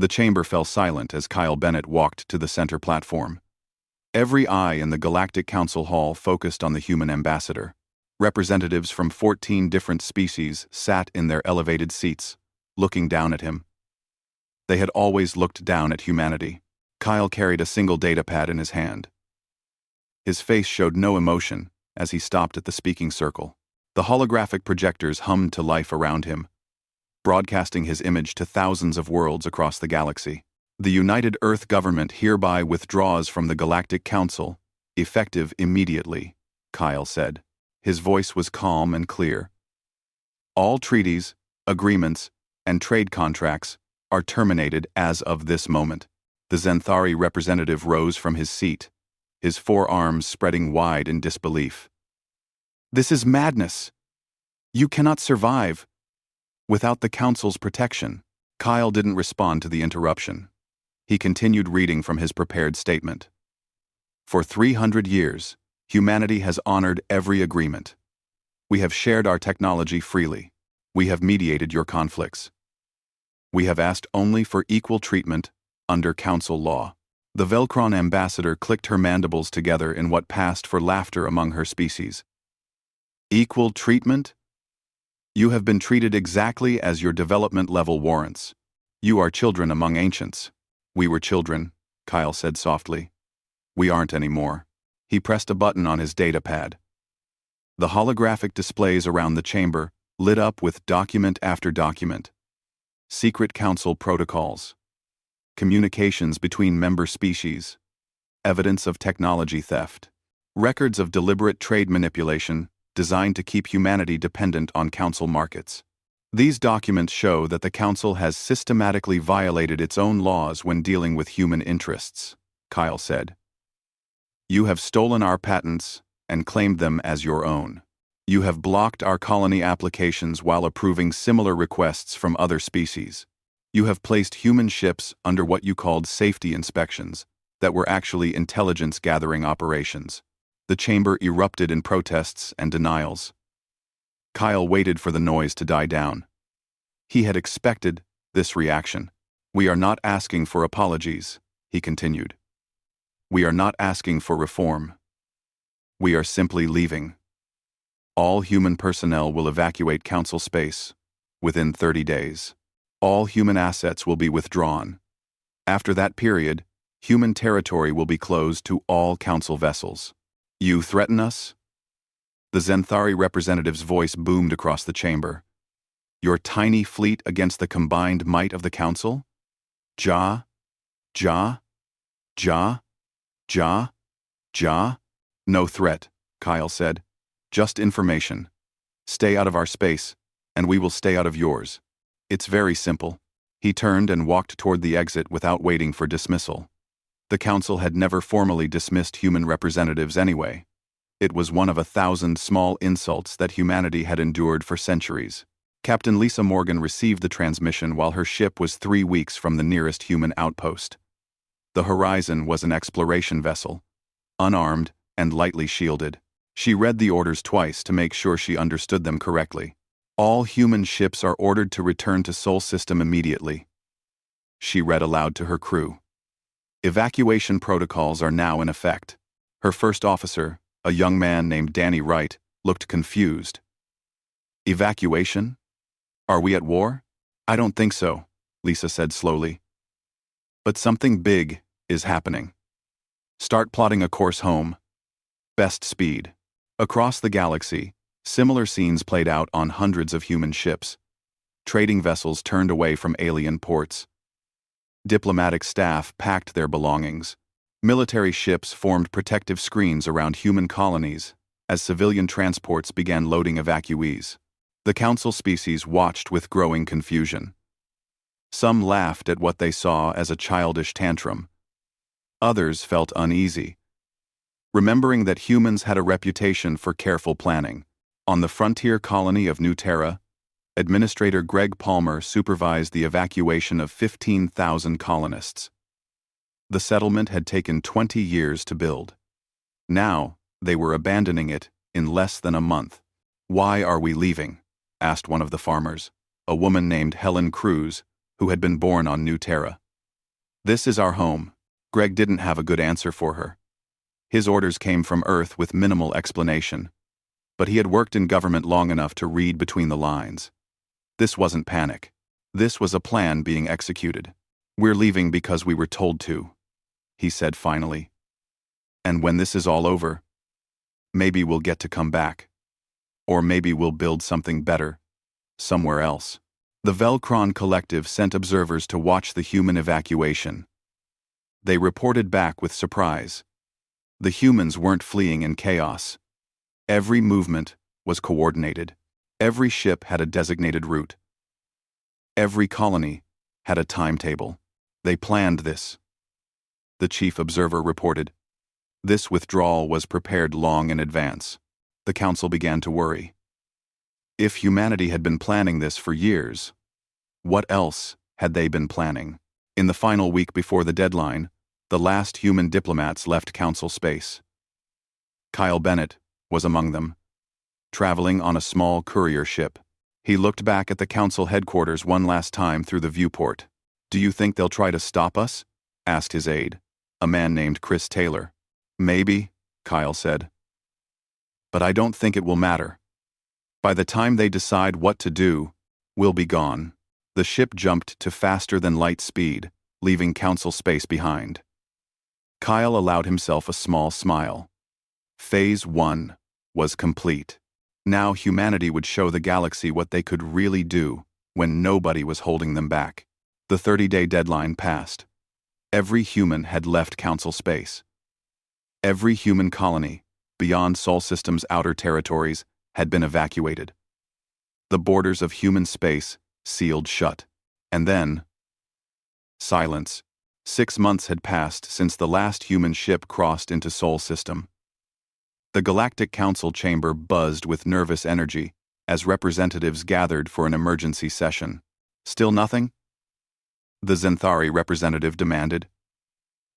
The chamber fell silent as Kyle Bennett walked to the center platform. Every eye in the Galactic Council Hall focused on the human ambassador. Representatives from 14 different species sat in their elevated seats, looking down at him. They had always looked down at humanity. Kyle carried a single datapad in his hand. His face showed no emotion as he stopped at the speaking circle. The holographic projectors hummed to life around him, broadcasting his image to thousands of worlds across the galaxy. The United Earth government hereby withdraws from the Galactic Council, effective immediately, Kyle said. His voice was calm and clear. All treaties, agreements, and trade contracts are terminated as of this moment. The Zenthari representative rose from his seat, his forearms spreading wide in disbelief. This is madness. You cannot survive without the Council's protection. Kyle didn't respond to the interruption. He continued reading from his prepared statement. For 300 years, humanity has honored every agreement. We have shared our technology freely. We have mediated your conflicts. We have asked only for equal treatment under Council law. The Velcron ambassador clicked her mandibles together in what passed for laughter among her species. Equal treatment? You have been treated exactly as your development level warrants. You are children among ancients. We were children, Kyle said softly. We aren't anymore. He pressed a button on his datapad. The holographic displays around the chamber lit up with document after document. Secret Council protocols. Communications between member species. Evidence of technology theft. Records of deliberate trade manipulation designed to keep humanity dependent on Council markets. These documents show that the Council has systematically violated its own laws when dealing with human interests, Kyle said. You have stolen our patents and claimed them as your own. You have blocked our colony applications while approving similar requests from other species. You have placed human ships under what you called safety inspections that were actually intelligence-gathering operations. The chamber erupted in protests and denials. Kyle waited for the noise to die down. He had expected this reaction. We are not asking for apologies, he continued. We are not asking for reform. We are simply leaving. All human personnel will evacuate Council space within 30 days. All human assets will be withdrawn. After that period, human territory will be closed to all Council vessels. You threaten us? The Zenthari representative's voice boomed across the chamber. Your tiny fleet against the combined might of the Council? Ja? Ja? Ja? Ja? Ja? No threat, Kyle said. Just information. Stay out of our space, and we will stay out of yours. It's very simple. He turned and walked toward the exit without waiting for dismissal. The Council had never formally dismissed human representatives anyway. It was one of 1,000 small insults that humanity had endured for centuries. Captain Lisa Morgan received the transmission while her ship was 3 weeks from the nearest human outpost. The Horizon was an exploration vessel, unarmed and lightly shielded. She read the orders twice to make sure she understood them correctly. All human ships are ordered to return to Sol System immediately. She read aloud to her crew. Evacuation protocols are now in effect. Her first officer, a young man named Danny Wright, looked confused. Evacuation? Are we at war? I don't think so, Lisa said slowly. But something big is happening. Start plotting a course home. Best speed. Across the galaxy, similar scenes played out on hundreds of human ships. Trading vessels turned away from alien ports. Diplomatic staff packed their belongings. Military ships formed protective screens around human colonies as civilian transports began loading evacuees. The Council species watched with growing confusion. Some laughed at what they saw as a childish tantrum. Others felt uneasy, remembering that humans had a reputation for careful planning. On the frontier colony of New Terra, Administrator Greg Palmer supervised the evacuation of 15,000 colonists. The settlement had taken 20 years to build. Now, they were abandoning it in less than a month. Why are we leaving? Asked one of the farmers, a woman named Helen Cruz, who had been born on New Terra. This is our home. Greg didn't have a good answer for her. His orders came from Earth with minimal explanation. But he had worked in government long enough to read between the lines. This wasn't panic. This was a plan being executed. We're leaving because we were told to, he said finally. And when this is all over, maybe we'll get to come back. Or maybe we'll build something better, somewhere else. The Velcron Collective sent observers to watch the human evacuation. They reported back with surprise. The humans weren't fleeing in chaos. Every movement was coordinated. Every ship had a designated route. Every colony had a timetable. They planned this. The chief observer reported. This withdrawal was prepared long in advance. The council began to worry. If humanity had been planning this for years, what else had they been planning? In the final week before the deadline, the last human diplomats left council space. Kyle Bennett was among them, traveling on a small courier ship. He looked back at the council headquarters one last time through the viewport. "Do you think they'll try to stop us?" asked his aide, a man named Chris Taylor. "Maybe," Kyle said. "But I don't think it will matter. By the time they decide what to do, we'll be gone." The ship jumped to faster-than-light speed, leaving council space behind. Kyle allowed himself a small smile. Phase 1 was complete. Now humanity would show the galaxy what they could really do when nobody was holding them back. The 30-day deadline passed. Every human had left council space. Every human colony, beyond Sol System's outer territories, had been evacuated. The borders of human space sealed shut. And then, silence. 6 months had passed since the last human ship crossed into Sol System. The Galactic Council chamber buzzed with nervous energy as representatives gathered for an emergency session. "Still nothing?" the Zenthari representative demanded.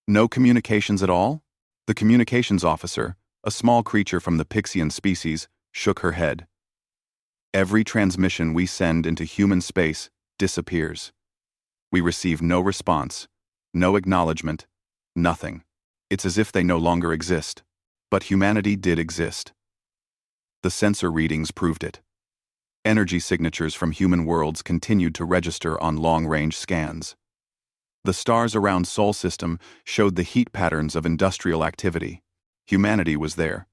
"No communications at all?" The communications officer, a small creature from the Pixian species, shook her head. "Every transmission we send into human space disappears. We receive no response, no acknowledgement, nothing. It's as if they no longer exist. But humanity did exist. The sensor readings proved it. Energy signatures from human worlds continued to register on long-range scans. The stars around Sol System showed the heat patterns of industrial activity. Humanity was there.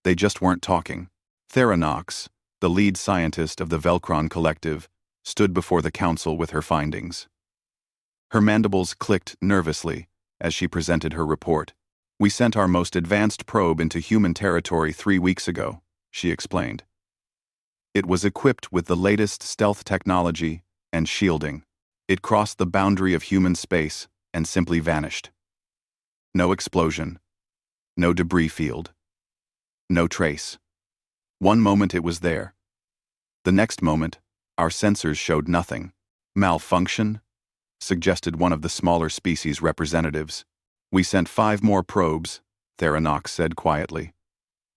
They just weren't talking. Theranox, the lead scientist of the Velcron Collective, stood before the council with her findings. Her mandibles clicked nervously as she presented her report. "We sent our most advanced probe into human territory 3 weeks ago," she explained. "It was equipped with the latest stealth technology and shielding. It crossed the boundary of human space and simply vanished. No explosion. No debris field. No trace. One moment it was there. The next moment, our sensors showed nothing." "Malfunction?" suggested one of the smaller species representatives. "We sent 5 more probes," Theranox said quietly.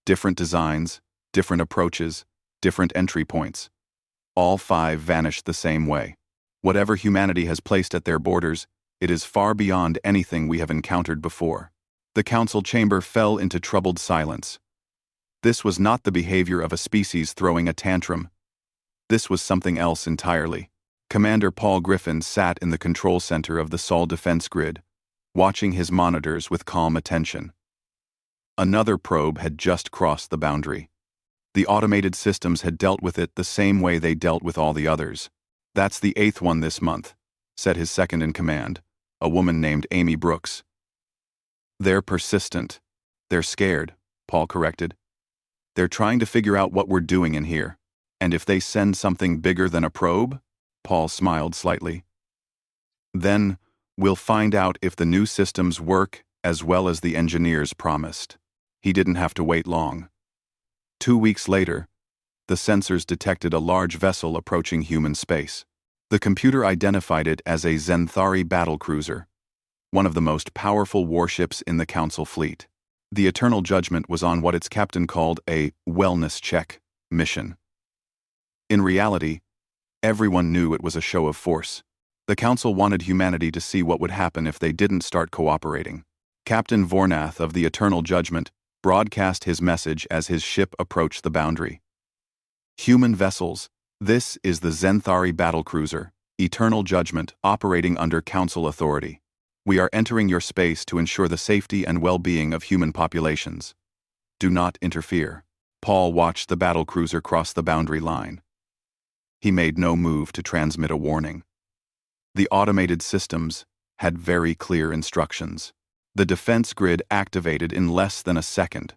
"Different designs, different approaches, different entry points. All 5 vanished the same way. Whatever humanity has placed at their borders, it is far beyond anything we have encountered before." The council chamber fell into troubled silence. This was not the behavior of a species throwing a tantrum. This was something else entirely. Commander Paul Griffin sat in the control center of the Sol defense grid, watching his monitors with calm attention. Another probe had just crossed the boundary. The automated systems had dealt with it the same way they dealt with all the others. "That's the 8th one this month," said his second-in-command, a woman named Amy Brooks. "They're persistent. They're scared," Paul corrected. "They're trying to figure out what we're doing in here. And if they send something bigger than a probe," Paul smiled slightly, "then we'll find out if the new systems work as well as the engineers promised." He didn't have to wait long. 2 weeks later, the sensors detected a large vessel approaching human space. The computer identified it as a Zenthari battlecruiser, one of the most powerful warships in the Council fleet. The Eternal Judgment was on what its captain called a wellness check mission. In reality, everyone knew it was a show of force. The Council wanted humanity to see what would happen if they didn't start cooperating. Captain Vornath of the Eternal Judgment broadcast his message as his ship approached the boundary. Human vessels, this is the Zenthari battlecruiser, Eternal Judgment, operating under Council authority. We are entering your space to ensure the safety and well-being of human populations. Do not interfere. Paul watched the battlecruiser cross the boundary line. He made no move to transmit a warning. The automated systems had very clear instructions. The defense grid activated in less than a second.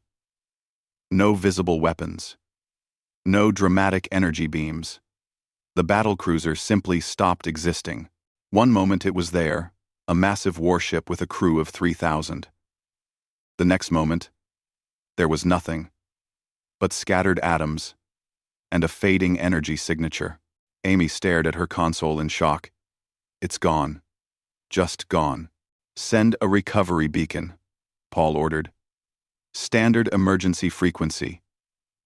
No visible weapons. No dramatic energy beams. The battlecruiser simply stopped existing. One moment it was there, a massive warship with a crew of 3,000. The next moment, there was nothing but scattered atoms and a fading energy signature. Amy stared at her console in shock. It's gone. Just gone. Send a recovery beacon, Paul ordered. Standard emergency frequency.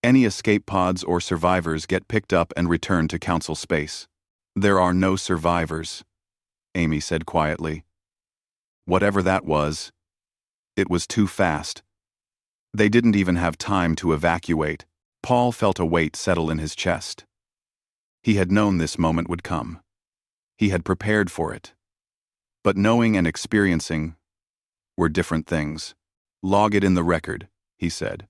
Any escape pods or survivors get picked up and returned to Council space. There are no survivors, Amy said quietly. Whatever that was, it was too fast. They didn't even have time to evacuate. Paul felt a weight settle in his chest. He had known this moment would come. He had prepared for it. But knowing and experiencing were different things. Log it in the record, he said.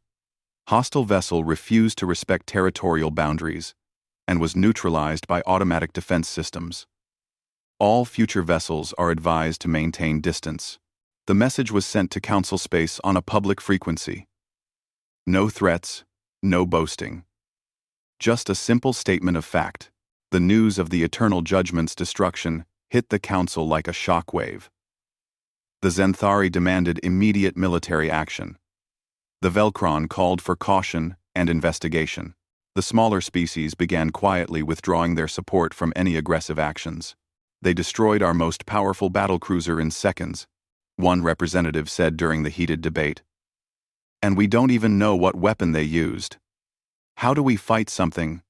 Hostile vessel refused to respect territorial boundaries and was neutralized by automatic defense systems. All future vessels are advised to maintain distance. The message was sent to Council space on a public frequency. No threats, no boasting. Just a simple statement of fact. The news of the Eternal Judgment's destruction hit the Council like a shockwave. The Zenthari demanded immediate military action. The Velkron called for caution and investigation. The smaller species began quietly withdrawing their support from any aggressive actions. They destroyed our most powerful battlecruiser in seconds, one representative said during the heated debate. And we don't even know what weapon they used. How do we fight something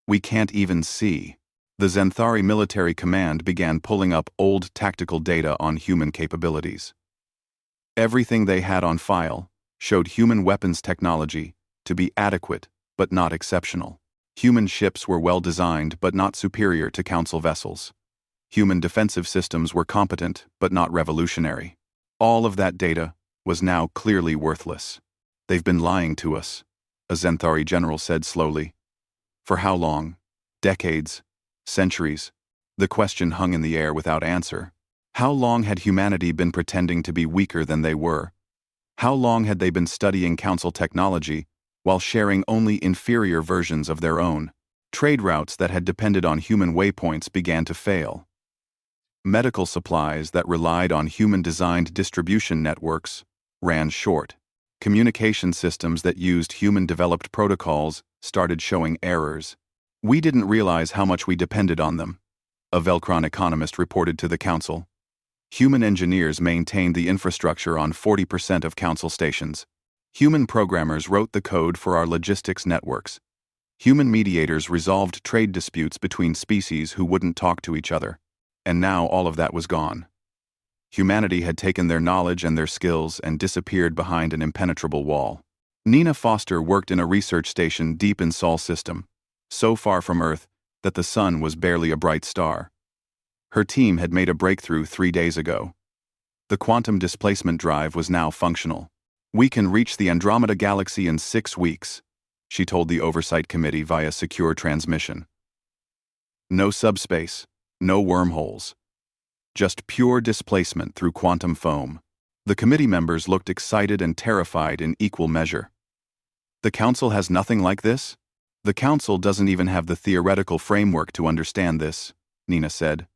we can't even see? The Zenthari military command began pulling up old tactical data on human capabilities. Everything they had on file showed human weapons technology to be adequate but not exceptional. Human ships were well designed but not superior to Council vessels. Human defensive systems were competent but not revolutionary. All of that data was now clearly worthless. They've been lying to us, a Zenthari general said slowly. For how long? Decades? Centuries? The question hung in the air without answer. How long had humanity been pretending to be weaker than they were? How long had they been studying Council technology while sharing only inferior versions of their own? Trade routes that had depended on human waypoints began to fail. Medical supplies that relied on human-designed distribution networks ran short. Communication systems that used human-developed protocols started showing errors. We didn't realize how much we depended on them, a Velkron economist reported to the Council. Human engineers maintained the infrastructure on 40% of Council stations. Human programmers wrote the code for our logistics networks. Human mediators resolved trade disputes between species who wouldn't talk to each other. And now all of that was gone. Humanity had taken their knowledge and their skills and disappeared behind an impenetrable wall. Nina Foster worked in a research station deep in Sol system, so far from Earth that the sun was barely a bright star. Her team had made a breakthrough 3 days ago. The quantum displacement drive was now functional. We can reach the Andromeda Galaxy in 6 weeks, she told the Oversight Committee via secure transmission. No subspace, no wormholes. Just pure displacement through quantum foam. The committee members looked excited and terrified in equal measure. The Council has nothing like this? The Council doesn't even have the theoretical framework to understand this, Nina said.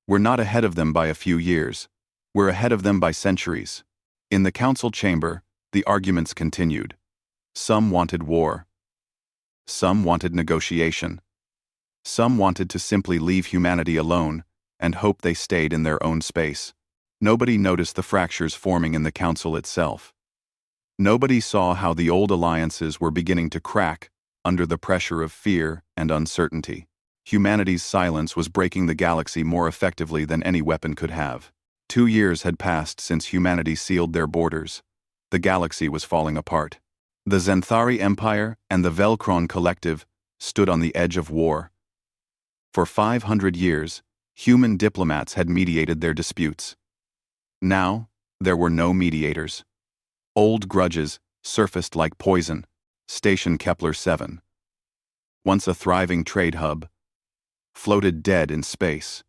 We're not ahead of them by a few years. We're ahead of them by centuries. In the Council chamber, the arguments continued. Some wanted war. Some wanted negotiation. Some wanted to simply leave humanity alone and hope they stayed in their own space. Nobody noticed the fractures forming in the Council itself. Nobody saw how the old alliances were beginning to crack under the pressure of fear and uncertainty. Humanity's silence was breaking the galaxy more effectively than any weapon could have. 2 years had passed since humanity sealed their borders. The galaxy was falling apart. The Zenthari Empire and the Velkron Collective stood on the edge of war. For 500 years, human diplomats had mediated their disputes. Now, there were no mediators. Old grudges surfaced like poison. Station Kepler 7, once a thriving trade hub, floated dead in space.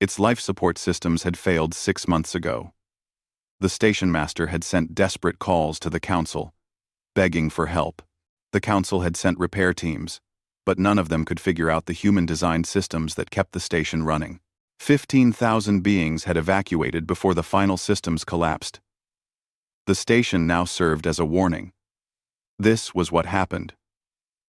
Its life support systems had failed 6 months ago. The station master had sent desperate calls to the council, begging for help. The council had sent repair teams, but none of them could figure out the human-designed systems that kept the station running. 15,000 beings had evacuated before the final systems collapsed. The station now served as a warning. This was what happened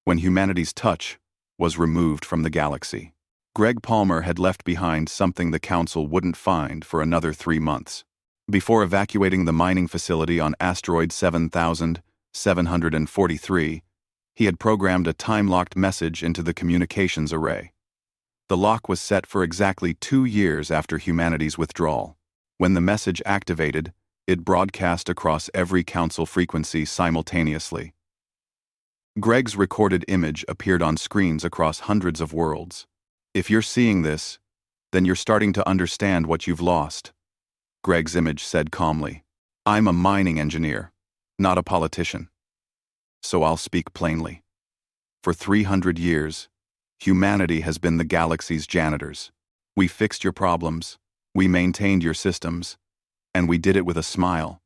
when humanity's touch was removed from the galaxy. Greg Palmer had left behind something the council wouldn't find for another 3 months. Before evacuating the mining facility on asteroid 7743, he had programmed a time-locked message into the communications array. The lock was set for exactly 2 years after humanity's withdrawal. When the message activated, it broadcast across every council frequency simultaneously. Greg's recorded image appeared on screens across hundreds of worlds. If you're seeing this, then you're starting to understand what you've lost, Greg's image said calmly. I'm a mining engineer, not a politician. So I'll speak plainly. For 300 years, humanity has been the galaxy's janitors. We fixed your problems, we maintained your systems, and we did it with a smile.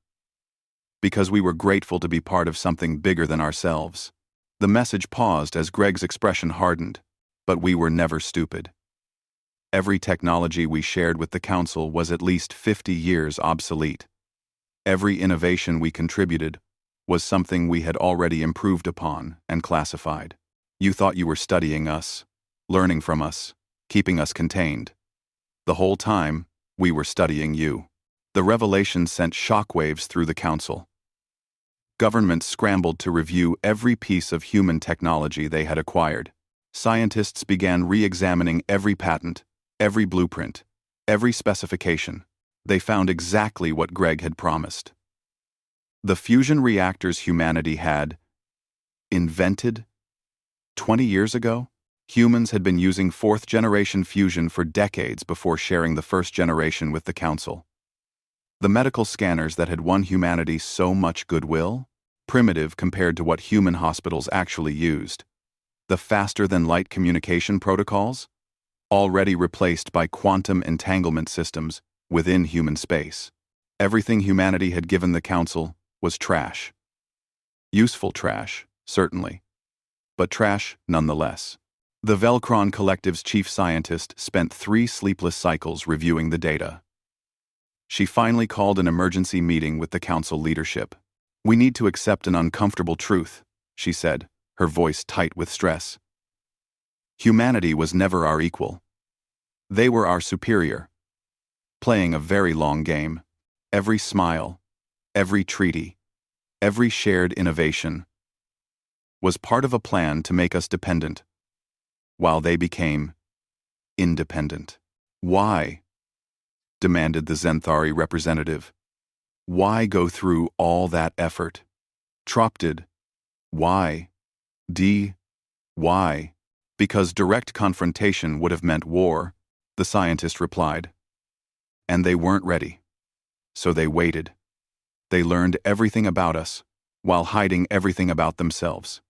Because we were grateful to be part of something bigger than ourselves. The message paused as Greg's expression hardened, but we were never stupid. Every technology we shared with the council was at least 50 years obsolete. Every innovation we contributed was something we had already improved upon and classified. You thought you were studying us, learning from us, keeping us contained. The whole time, we were studying you. The revelation sent shockwaves through the council. Governments scrambled to review every piece of human technology they had acquired. Scientists began re-examining every patent, every blueprint, every specification. They found exactly what Greg had promised. The fusion reactors humanity had invented 20 years ago? Humans had been using 4th-generation fusion for decades before sharing the 1st generation with the council. The medical scanners that had won humanity so much goodwill? Primitive compared to what human hospitals actually used. The faster-than-light communication protocols? Already replaced by quantum entanglement systems within human space. Everything humanity had given the council was trash. Useful trash, certainly. But trash nonetheless. The Velkron Collective's chief scientist spent 3 sleepless cycles reviewing the data. She finally called an emergency meeting with the council leadership. We need to accept an uncomfortable truth, she said, her voice tight with stress. Humanity was never our equal. They were our superior. Playing a very long game. Every smile, every treaty, every shared innovation was part of a plan to make us dependent, while they became independent. Why? Demanded the Zenthari representative. Why go through all that effort? Trop did. Why? Why? Because direct confrontation would have meant war, the scientist replied. And they weren't ready. So they waited. They learned everything about us, while hiding everything about themselves.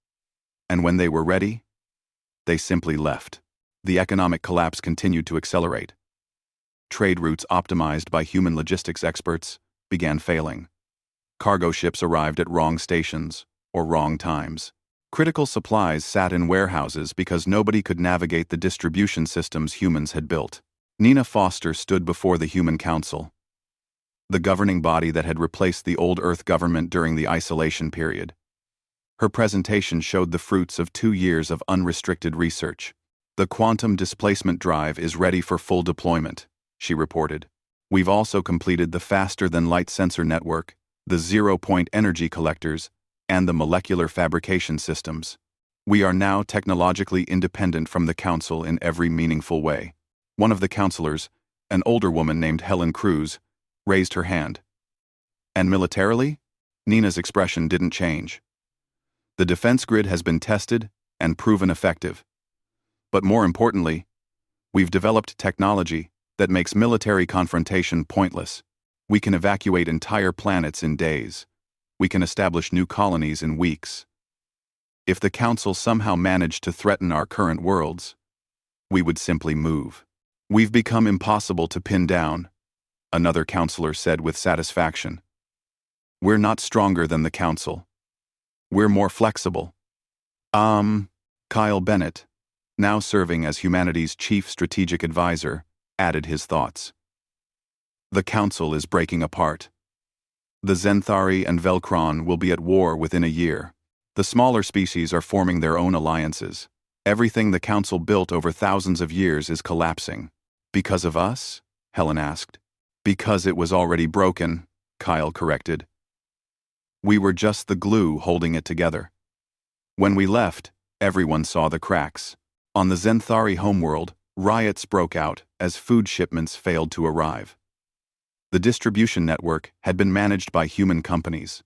And when they were ready, they simply left. The economic collapse continued to accelerate. Trade routes optimized by human logistics experts began failing. Cargo ships arrived at wrong stations or wrong times. Critical supplies sat in warehouses because nobody could navigate the distribution systems humans had built. Nina Foster stood before the Human Council, the governing body that had replaced the old Earth government during the isolation period. Her presentation showed the fruits of 2 years of unrestricted research. The quantum displacement drive is ready for full deployment, she reported. We've also completed the faster-than-light sensor network, the zero-point energy collectors, and the molecular fabrication systems. We are now technologically independent from the Council in every meaningful way. One of the counselors, an older woman named Helen Cruz, raised her hand. And militarily? Nina's expression didn't change. The defense grid has been tested and proven effective. But more importantly, we've developed technology that makes military confrontation pointless. We can evacuate entire planets in days. We can establish new colonies in weeks. If the Council somehow managed to threaten our current worlds, we would simply move. We've become impossible to pin down, another counselor said with satisfaction. We're not stronger than the Council. We're more flexible. Kyle Bennett, now serving as humanity's chief strategic advisor, added his thoughts. The Council is breaking apart. The Zenthari and Velkron will be at war within a year. The smaller species are forming their own alliances. Everything the Council built over thousands of years is collapsing. Because of us? Helen asked. Because it was already broken, Kyle corrected. We were just the glue holding it together. When we left, everyone saw the cracks. On the Zenthari homeworld, riots broke out as food shipments failed to arrive. The distribution network had been managed by human companies.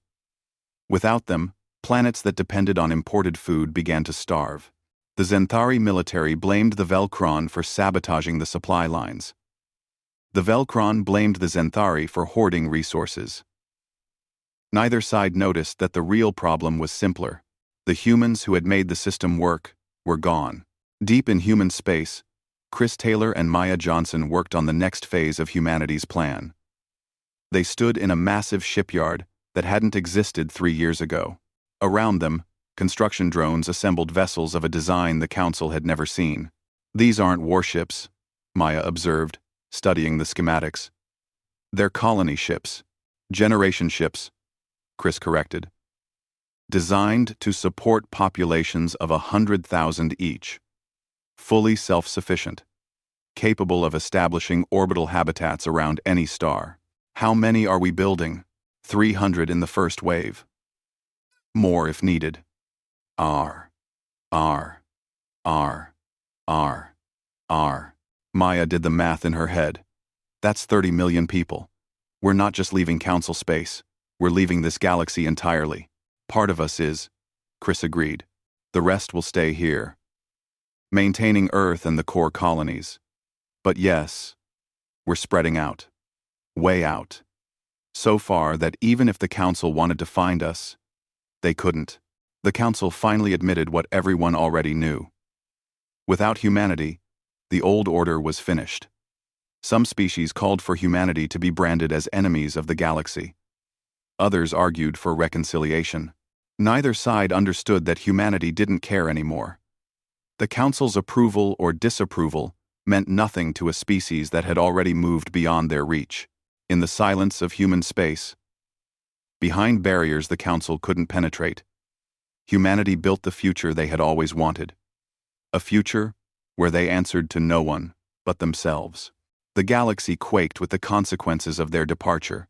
Without them, planets that depended on imported food began to starve. The Zenthari military blamed the Velkron for sabotaging the supply lines. The Velkron blamed the Zenthari for hoarding resources. Neither side noticed that the real problem was simpler. The humans who had made the system work were gone. Deep in human space, Chris Taylor and Maya Johnson worked on the next phase of humanity's plan. They stood in a massive shipyard that hadn't existed 3 years ago. Around them, construction drones assembled vessels of a design the Council had never seen. These aren't warships, Maya observed, studying the schematics. They're colony ships. Generation ships, Chris corrected. Designed to support populations of 100,000 each. Fully self-sufficient. Capable of establishing orbital habitats around any star. How many are we building? 300 in the first wave. More if needed. R. Maya did the math in her head. That's 30 million people. We're not just leaving Council space. We're leaving this galaxy entirely. Part of us is, Chris agreed. The rest will stay here. Maintaining Earth and the core colonies. But yes, we're spreading out. Way out. So far that even if the Council wanted to find us, they couldn't. The Council finally admitted what everyone already knew. Without humanity, the old order was finished. Some species called for humanity to be branded as enemies of the galaxy. Others argued for reconciliation. Neither side understood that humanity didn't care anymore. The Council's approval or disapproval meant nothing to a species that had already moved beyond their reach. In the silence of human space, behind barriers the Council couldn't penetrate, humanity built the future they had always wanted. A future where they answered to no one but themselves. The galaxy quaked with the consequences of their departure,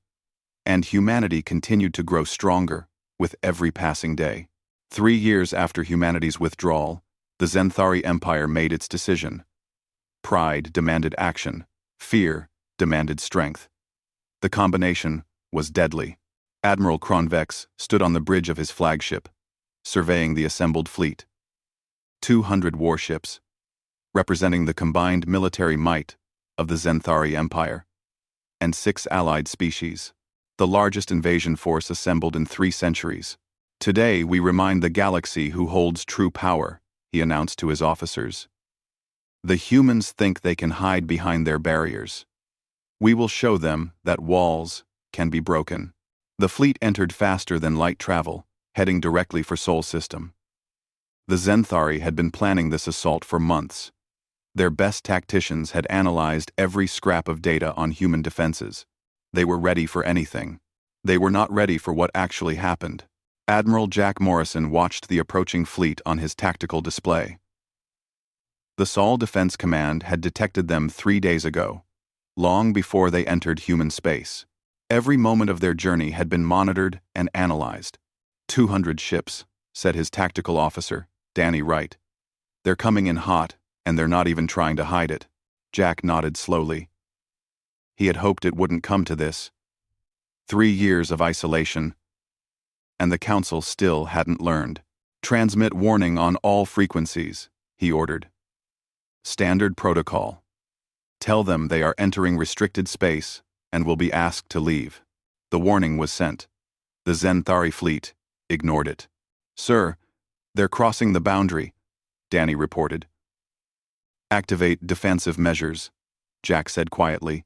and humanity continued to grow stronger with every passing day. 3 years after humanity's withdrawal, the Zenthari Empire made its decision. Pride demanded action. Fear demanded strength. The combination was deadly. Admiral Kronvex stood on the bridge of his flagship, surveying the assembled fleet. 200 warships, representing the combined military might of the Zenthari Empire, and 6 allied species, the largest invasion force assembled in 3 centuries. Today we remind the galaxy who holds true power, he announced to his officers. The humans think they can hide behind their barriers. We will show them that walls can be broken. The fleet entered faster than light travel, heading directly for Sol System. The Zenthari had been planning this assault for months. Their best tacticians had analyzed every scrap of data on human defenses. They were ready for anything. They were not ready for what actually happened. Admiral Jack Morrison watched the approaching fleet on his tactical display. The Sol Defense Command had detected them 3 days ago, long before they entered human space. Every moment of their journey had been monitored and analyzed. 200 ships, said his tactical officer, Danny right. They're coming in hot, and they're not even trying to hide it. Jack nodded slowly. He had hoped it wouldn't come to this. 3 years of isolation, and the council still hadn't learned. Transmit warning on all frequencies, he ordered. Standard protocol. Tell them they are entering restricted space and will be asked to leave. The warning was sent. The Zenthari fleet ignored it. Sir, they're crossing the boundary, Danny reported. Activate defensive measures, Jack said quietly.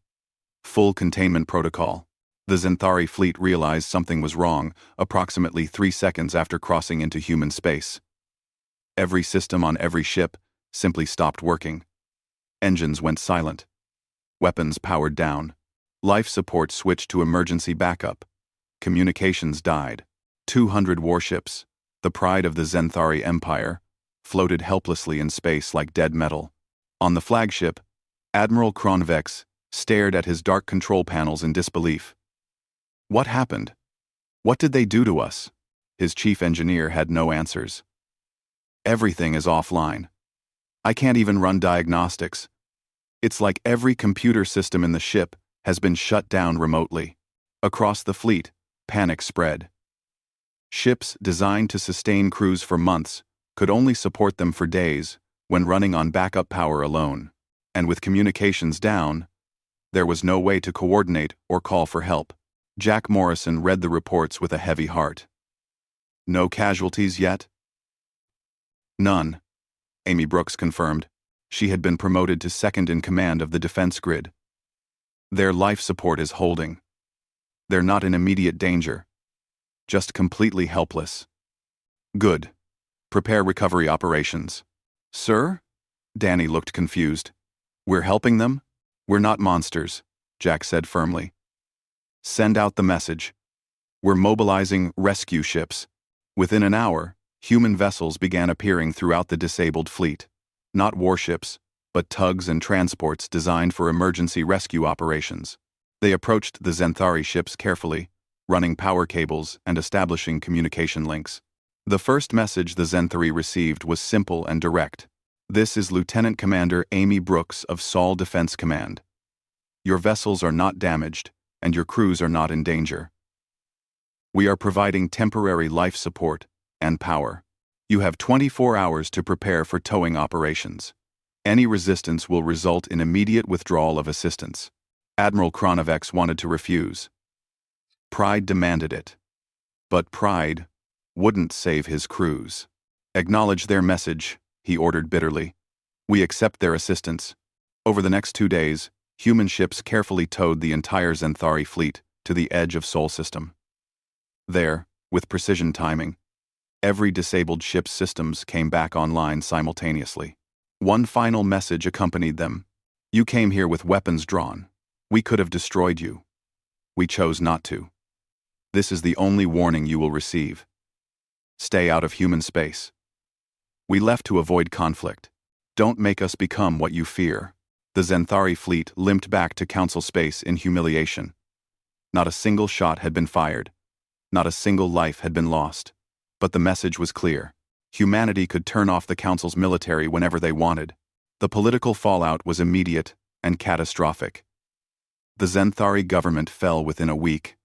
Full containment protocol. The Zenthari fleet realized something was wrong approximately 3 seconds after crossing into human space. Every system on every ship simply stopped working. Engines went silent. Weapons powered down. Life support switched to emergency backup. Communications died. 200 warships, the pride of the Zenthari Empire, floated helplessly in space like dead metal. On the flagship, Admiral Kronvex stared at his dark control panels in disbelief. What happened? What did they do to us? His chief engineer had no answers. Everything is offline. I can't even run diagnostics. It's like every computer system in the ship has been shut down remotely. Across the fleet, panic spread. Ships designed to sustain crews for months could only support them for days when running on backup power alone. And with communications down, there was no way to coordinate or call for help. Jack Morrison read the reports with a heavy heart. No casualties yet? None, Amy Brooks confirmed. She had been promoted to second in command of the defense grid. Their life support is holding. They're not in immediate danger. Just completely helpless. Good. Prepare recovery operations. Sir? Danny looked confused. We're helping them? We're not monsters, Jack said firmly. Send out the message. We're mobilizing rescue ships. Within an hour, human vessels began appearing throughout the disabled fleet. Not warships, but tugs and transports designed for emergency rescue operations. They approached the Zenthari ships carefully, running power cables and establishing communication links. The first message the Zenthari received was simple and direct. This is Lieutenant Commander Amy Brooks of Sol Defense Command. Your vessels are not damaged, and your crews are not in danger. We are providing temporary life support and power. You have 24 hours to prepare for towing operations. Any resistance will result in immediate withdrawal of assistance. Admiral Kronvex wanted to refuse. Pride demanded it. But pride wouldn't save his crews. Acknowledge their message, he ordered bitterly. We accept their assistance. Over the next 2 days, human ships carefully towed the entire Zenthari fleet to the edge of Sol system. There, with precision timing, every disabled ship's systems came back online simultaneously. One final message accompanied them. You came here with weapons drawn. We could have destroyed you. We chose not to. This is the only warning you will receive. Stay out of human space. We left to avoid conflict. Don't make us become what you fear. The Zenthari fleet limped back to Council space in humiliation. Not a single shot had been fired. Not a single life had been lost. But the message was clear. Humanity could turn off the Council's military whenever they wanted. The political fallout was immediate and catastrophic. The Zenthari government fell within a week.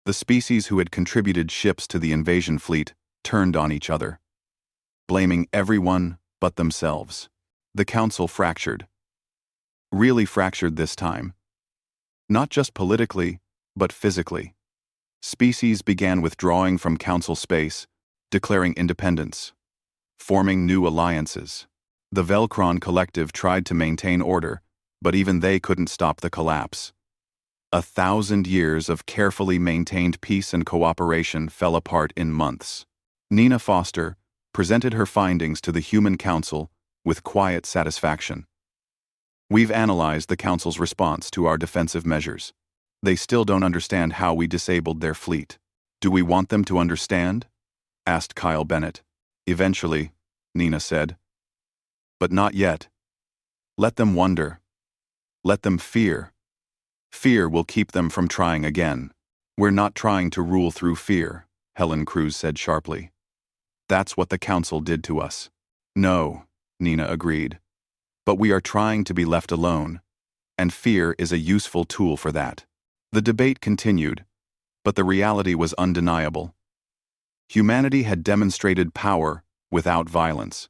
The species who had contributed ships to the invasion fleet turned on each other, blaming everyone but themselves. The Council fractured. Really fractured this time. Not just politically, but physically. Species began withdrawing from Council space, declaring independence, forming new alliances. The Velkron Collective tried to maintain order, but even they couldn't stop the collapse. 1,000 years of carefully maintained peace and cooperation fell apart in months. Nina Foster presented her findings to the Human Council with quiet satisfaction. We've analyzed the Council's response to our defensive measures. They still don't understand how we disabled their fleet. Do we want them to understand? Asked Kyle Bennett. Eventually, Nina said. But not yet. Let them wonder. Let them fear. Fear will keep them from trying again. We're not trying to rule through fear, Helen Cruz said sharply. That's what the council did to us. No, Nina agreed. But we are trying to be left alone, and fear is a useful tool for that. The debate continued, but the reality was undeniable. Humanity had demonstrated power without violence.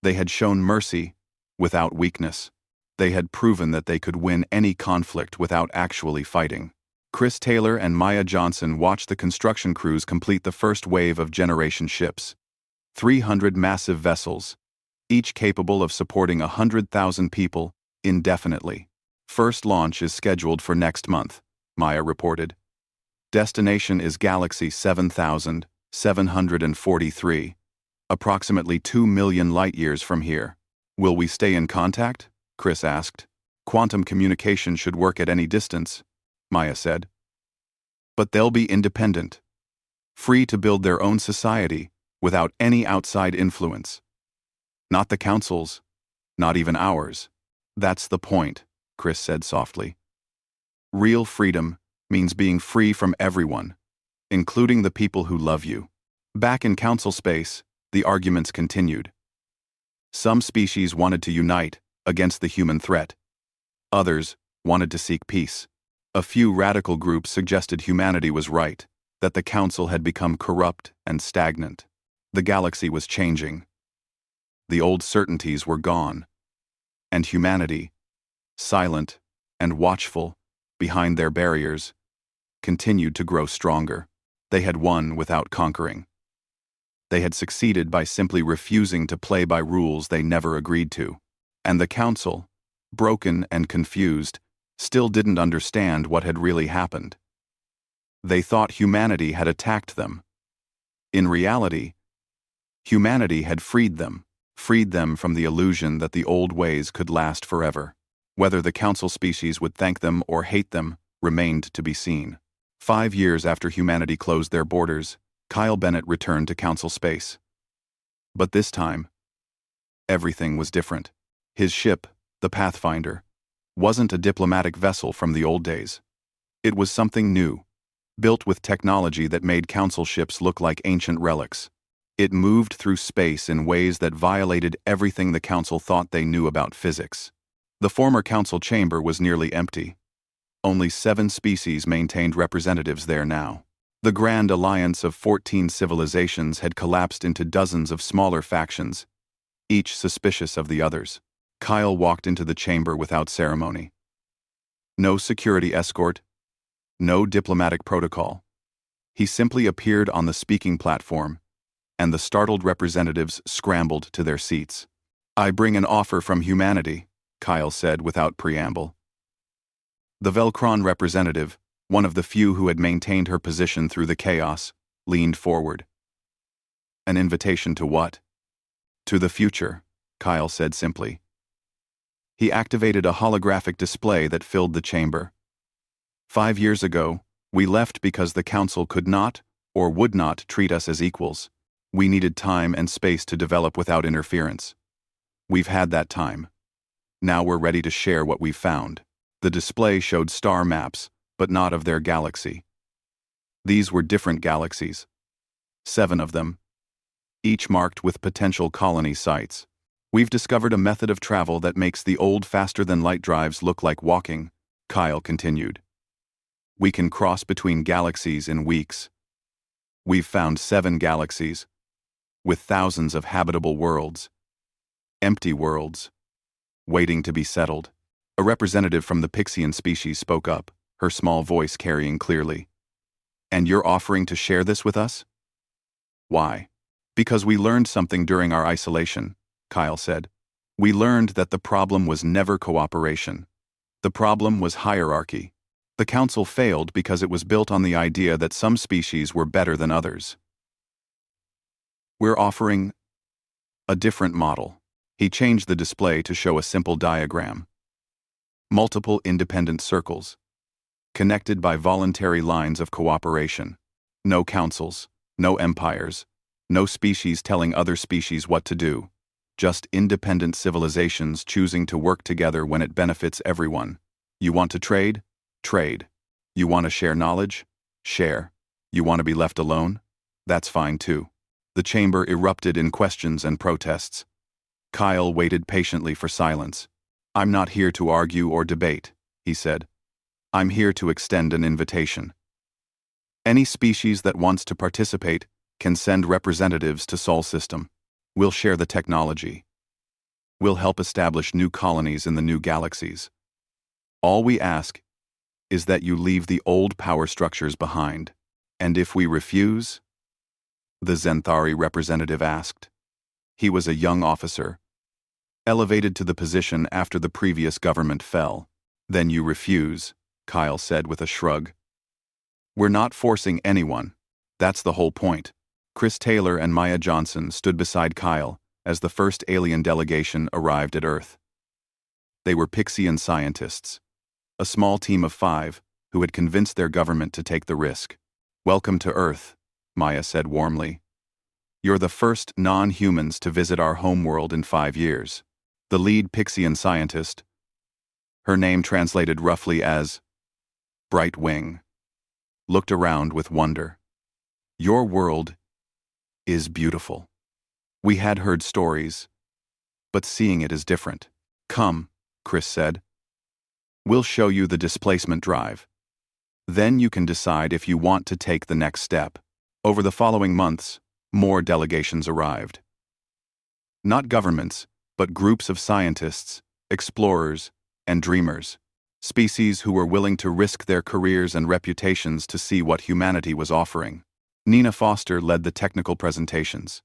They had shown mercy without weakness. They had proven that they could win any conflict without actually fighting. Chris Taylor and Maya Johnson watched the construction crews complete the first wave of generation ships. 300 massive vessels, each capable of supporting 100,000 people indefinitely. First launch is scheduled for next month, Maya reported. Destination is Galaxy 7743, approximately 2 million light-years from here. Will we stay in contact? Chris asked. Quantum communication should work at any distance, Maya said. But they'll be independent, free to build their own society without any outside influence. Not the council's, not even ours. That's the point, Chris said softly. Real freedom means being free from everyone, including the people who love you. Back in council space, the arguments continued. Some species wanted to unite against the human threat. Others wanted to seek peace. A few radical groups suggested humanity was right, that the council had become corrupt and stagnant. The galaxy was changing. The old certainties were gone. And humanity, silent and watchful behind their barriers, continued to grow stronger. They had won without conquering. They had succeeded by simply refusing to play by rules they never agreed to. And the council, broken and confused, still didn't understand what had really happened. They thought humanity had attacked them. In reality, humanity had freed them from the illusion that the old ways could last forever. Whether the council species would thank them or hate them remained to be seen. 5 years after humanity closed their borders, Kyle Bennett returned to council space. But this time, everything was different. His ship, the Pathfinder, wasn't a diplomatic vessel from the old days. It was something new, built with technology that made council ships look like ancient relics. It moved through space in ways that violated everything the council thought they knew about physics. The former council chamber was nearly empty. Only 7 species maintained representatives there now. The Grand Alliance of 14 civilizations had collapsed into dozens of smaller factions, each suspicious of the others. Kyle walked into the chamber without ceremony. No security escort, no diplomatic protocol. He simply appeared on the speaking platform, and the startled representatives scrambled to their seats. I bring an offer from humanity, Kyle said without preamble. The Velcron representative, one of the few who had maintained her position through the chaos, leaned forward. An invitation to what? To the future, Kyle said simply. He activated a holographic display that filled the chamber. 5 years ago, we left because the council could not or would not treat us as equals. We needed time and space to develop without interference. We've had that time. Now we're ready to share what we've found. The display showed star maps, but not of their galaxy. These were different galaxies. 7 of them, each marked with potential colony sites. We've discovered a method of travel that makes the old faster-than-light drives look like walking, Kyle continued. We can cross between galaxies in weeks. We've found 7 galaxies, with thousands of habitable worlds. Empty worlds, waiting to be settled. A representative from the Pixian species spoke up, her small voice carrying clearly. And you're offering to share this with us? Why? Because we learned something during our isolation, Kyle said. We learned that the problem was never cooperation. The problem was hierarchy. The council failed because it was built on the idea that some species were better than others. We're offering a different model. He changed the display to show a simple diagram. Multiple independent circles, connected by voluntary lines of cooperation. No councils, no empires, no species telling other species what to do. Just independent civilizations choosing to work together when it benefits everyone. You want to trade? Trade. You want to share knowledge? Share. You want to be left alone? That's fine too. The chamber erupted in questions and protests. Kyle waited patiently for silence. "I'm not here to argue or debate," he said. "I'm here to extend an invitation. Any species that wants to participate can send representatives to Sol System. We'll share the technology. We'll help establish new colonies in the new galaxies. All we ask is that you leave the old power structures behind. And if we refuse?" the Zenthari representative asked. He was a young officer, elevated to the position after the previous government fell. "Then you refuse," Kyle said with a shrug. "We're not forcing anyone. That's the whole point." Chris Taylor and Maya Johnson stood beside Kyle as the first alien delegation arrived at Earth. They were Pixian scientists, a small team of 5 who had convinced their government to take the risk. "Welcome to Earth," Maya said warmly. "You're the first non-humans to visit our homeworld in 5 years." The lead Pixian scientist, her name translated roughly as Bright Wing, looked around with wonder. "Your world is beautiful. We had heard stories, but seeing it is different." "Come," Chris said. "We'll show you the displacement drive. Then you can decide if you want to take the next step." Over the following months, more delegations arrived. Not governments, but groups of scientists, explorers, and dreamers. Species who were willing to risk their careers and reputations to see what humanity was offering. Nina Foster led the technical presentations.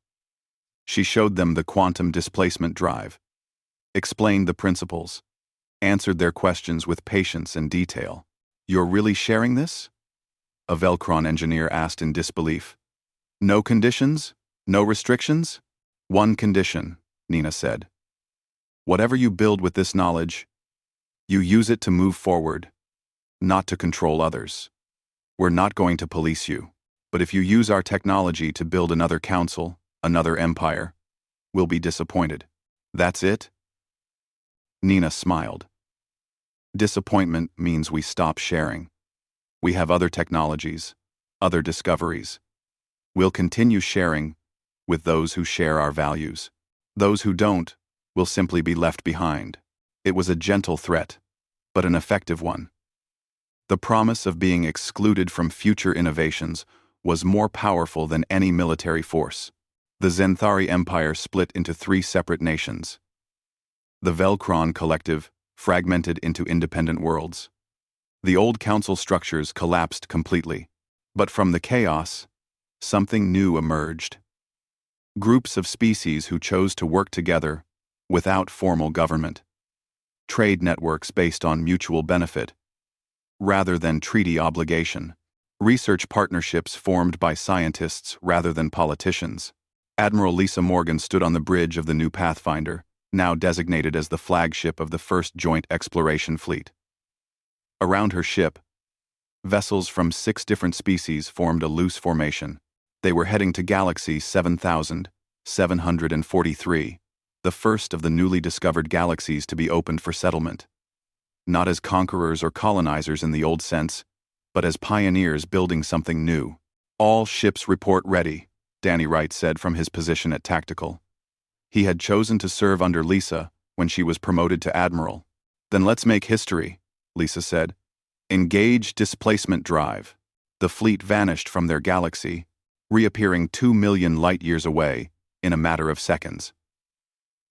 She showed them the quantum displacement drive, explained the principles, answered their questions with patience and detail. "You're really sharing this?" a Velcron engineer asked in disbelief. "No conditions? No restrictions?" "One condition," Nina said. "Whatever you build with this knowledge, you use it to move forward, not to control others. We're not going to police you, but if you use our technology to build another council, another empire, we'll be disappointed." "That's it?" Nina smiled. "Disappointment means we stop sharing. We have other technologies, other discoveries. We'll continue sharing with those who share our values. Those who don't will simply be left behind." It was a gentle threat, but an effective one. The promise of being excluded from future innovations was more powerful than any military force. The Zenthari Empire split into 3 separate nations. The Velcron Collective fragmented into independent worlds. The old council structures collapsed completely, but from the chaos, something new emerged. Groups of species who chose to work together without formal government. Trade networks based on mutual benefit, rather than treaty obligation. Research partnerships formed by scientists rather than politicians. Admiral Lisa Morgan stood on the bridge of the new Pathfinder, now designated as the flagship of the first Joint Exploration Fleet. Around her ship, vessels from 6 different species formed a loose formation. They were heading to Galaxy 7743, the first of the newly discovered galaxies to be opened for settlement. Not as conquerors or colonizers in the old sense, but as pioneers building something new. "All ships report ready," Danny Wright said from his position at Tactical. He had chosen to serve under Lisa when she was promoted to Admiral. "Then let's make history," Lisa said. "Engage displacement drive." The fleet vanished from their galaxy, reappearing 2 million light-years away in a matter of seconds.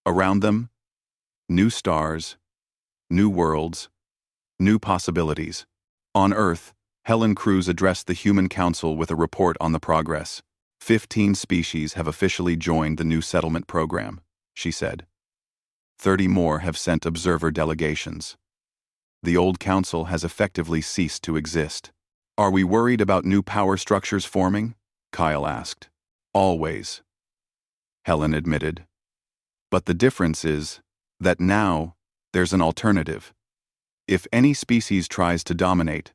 Around them, new stars, new worlds, new possibilities. On Earth, Helen Cruz addressed the Human Council with a report on the progress. 15 species have officially joined the new settlement program, she said. 30 more have sent observer delegations. The old council has effectively ceased to exist. "Are we worried about new power structures forming?" Kyle asked. "Always," Helen admitted. "But the difference is that now there's an alternative. If any species tries to dominate,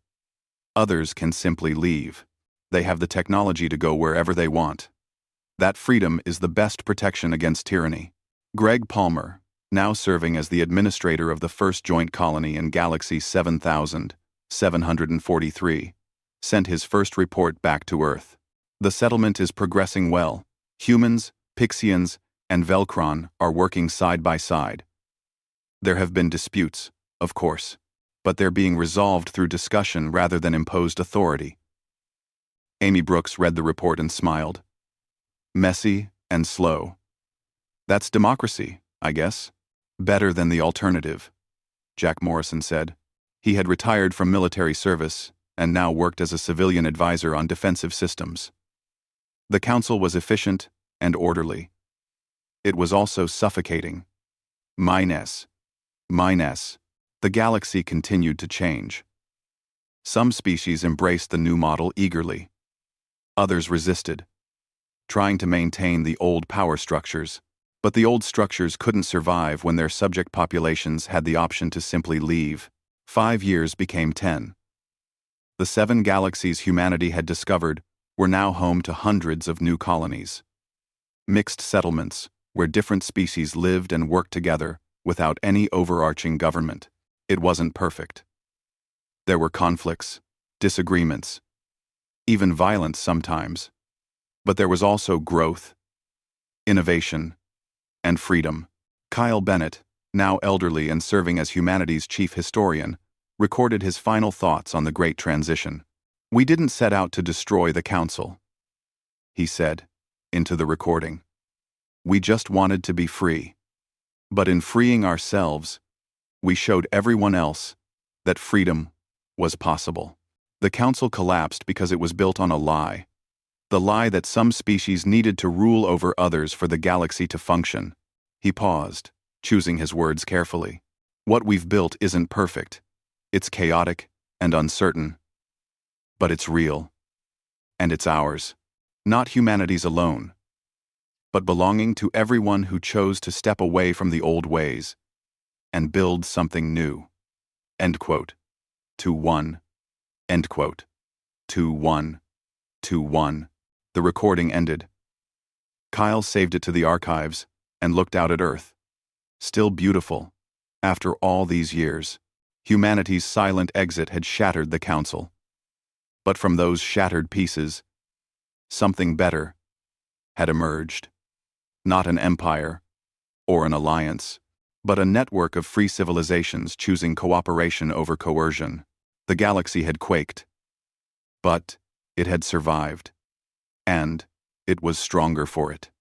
others can simply leave. They have the technology to go wherever they want. That freedom is the best protection against tyranny." Greg Palmer, now serving as the administrator of the first joint colony in Galaxy 7743, sent his first report back to Earth. "The settlement is progressing well," Humans, Pixians, and Velcron are working side by side. There have been disputes, of course, but they're being resolved through discussion rather than imposed authority. Amy Brooks read the report and smiled. Messy and slow. That's democracy, I guess. Better than the alternative, Jack Morrison said. He had retired from military service and now worked as a civilian advisor on defensive systems. The council was efficient and orderly. It was also suffocating. Minus. The galaxy continued to change. Some species embraced the new model eagerly. Others resisted, trying to maintain the old power structures, but the old structures couldn't survive when their subject populations had the option to simply leave. 5 years became 10. The 7 galaxies humanity had discovered were now home to hundreds of new colonies. Mixed settlements, where different species lived and worked together without any overarching government. It wasn't perfect. There were conflicts, disagreements, even violence sometimes. But there was also growth, innovation, and freedom. Kyle Bennett, now elderly and serving as humanity's chief historian, recorded his final thoughts on the Great Transition. "We didn't set out to destroy the Council," he said, into the recording. "We just wanted to be free. But in freeing ourselves, we showed everyone else that freedom was possible." The Council collapsed because it was built on a lie. The lie that some species needed to rule over others for the galaxy to function. He paused, choosing his words carefully. "What we've built isn't perfect. It's chaotic and uncertain. But it's real. And it's ours. Not humanity's alone, but belonging to everyone who chose to step away from the old ways and build something new." End quote. To one. End quote. To one. To one. The recording ended. Kyle saved it to the archives and looked out at Earth. Still beautiful. After all these years, humanity's silent exit had shattered the Council. But from those shattered pieces, something better had emerged. Not an empire or an alliance, but a network of free civilizations choosing cooperation over coercion. The galaxy had quaked, but it had survived, and it was stronger for it.